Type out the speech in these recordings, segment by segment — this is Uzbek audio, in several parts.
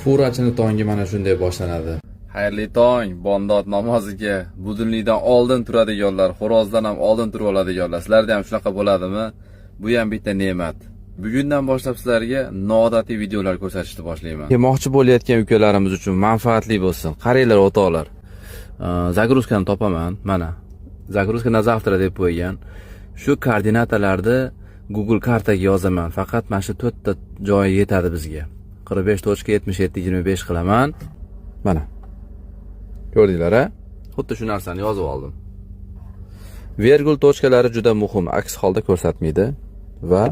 Furachini tongi mana shunday boshlanadi. Xayrli tong, bomdod namoziga budillikdan oldin turadiganlar, xo'rozdan ham oldin turib oladiganlar. Sizlarda ham shunaqa bo'ladimi? Bu ham bitta ne'mat. Bugundan boshlab sizlarga noodatiy videolar ko'rsatishni boshlayman. Yemoqchi bo'layotgan ukalarimiz uchun manfaatli bo'lsin. Qaranglar, o'toqlar. Zagruzkani topaman, mana. Zagruzka na zavtra deb qo'ygan. Shu koordinatalarni Google kartaga yozaman. Faqat mana shu 4 ta joyi yetadi bizga. 45.7725 qilaman. Mana. Ko'rdinglar-a? Xuddi shu narsani yozib oldim. Vergul tochkalari juda muhim, aks holda ko'rsatmaydi va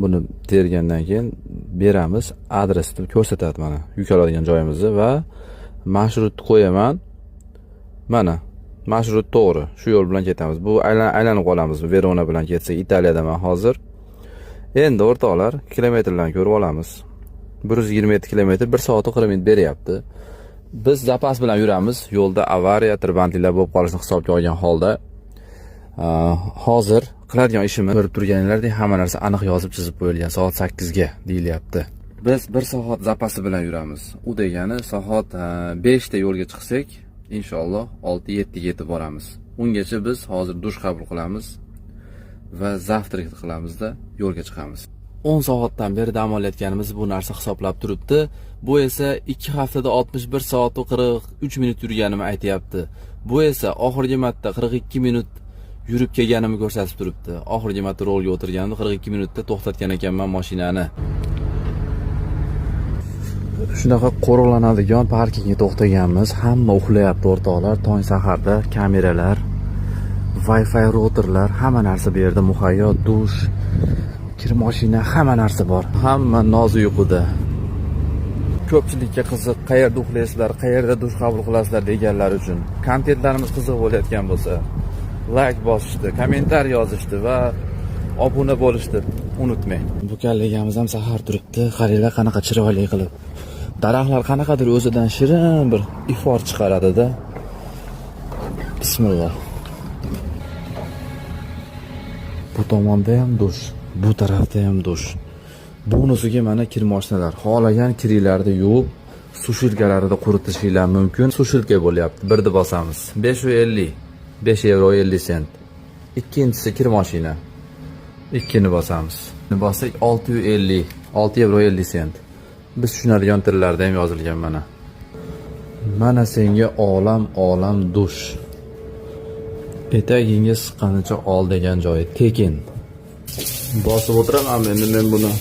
buni tergandan keyin beramiz, adresni ko'rsatadi mana, yukladigan joyimizni va marshrutni qo'yaman. Mana, marshrut to'g'ri, shu yo'l bilan ketamiz. Bu aylanib qolamiz. Verona bilan ketsak, Italiyadan hozir. Endi o'rtoqlar, kilometrlarni ko'rib olamiz. 127 kilometr 1 soat 40 minut beryapti. Biz zapas bilan yuramiz. Yo'lda avariya, tirbandliklar bo'lib qolishini hisobga olgan holda hozir qiladigan ishimiz ko'rib turganinglardek hamma narsa aniq yozib chizib qo'yilgan. Soat 8 ga deyilyapti. Biz 1 soat zapasi bilan yuramiz. U degani soat 5 da yo'lga chiqsak, inshaalloh 6-7 ga yetib boramiz. Ungacha biz hozir dush qabul qilamiz va zavtrak qilamizda yo'lga chiqamiz. 10 soatdan beri dam olayotganimiz bu narsa hisoblab turibdi. Bu esa 2 haftada 61 soat va 43 minut yurganimni aytayapti. Bu esa oxirgi marta 42 minut yurib kelganimni ko'rsatib turibdi. Oxirgi marta rolga o'tirganimda 42 minutda to'xtatgan ekanman mashinani. Shunaqa qo'riqlanadigan parkingga to'xtaganmiz. Hamma uxlayapti o'rtoqlar. Tong saharda kameralar, Wi-Fi routerlar, hamma narsa bu yerda muhayyo, dush, kir mashina, hamma narsa bor. Hamma nozi uyquda. Ko'pchilikka qiziq, qayerda uxlaysizlar, qayerda dush qabul qilasizlar deganlar uchun kontentlarimiz qiziq bo'layotgan bo'lsa, like bosishni, kommentar yozishni va obuna bo'lishni unutmang. Bu kalligamiz ham sahar turibdi. Qaranglar qanaqa chiroyli qilib. Daraxtlar qanaqadir o'zidan shirin bir ifor chiqaradi-da. Bismillah. Bu tomonda ham dush, bu tarafda ham dush. Bonusiga mana kir mashinalar. Xohlagan kiringlarni yuvib, sushilkalarida quritishinglar mumkin. Sushilka bo'lyapti. Birni bosamiz. 550, 5 euro 50 sent. Ikkinchisi kir mashina. Ikkini bosamiz. Buni bossak 650, 6 euro 50 sent. Biz tushunadigan tillarda ham yozilgan mana. Mana senga olam dush. Etagingga siqqanicha ol degan joyi tekin. Bosib o'tiraman endi men buni.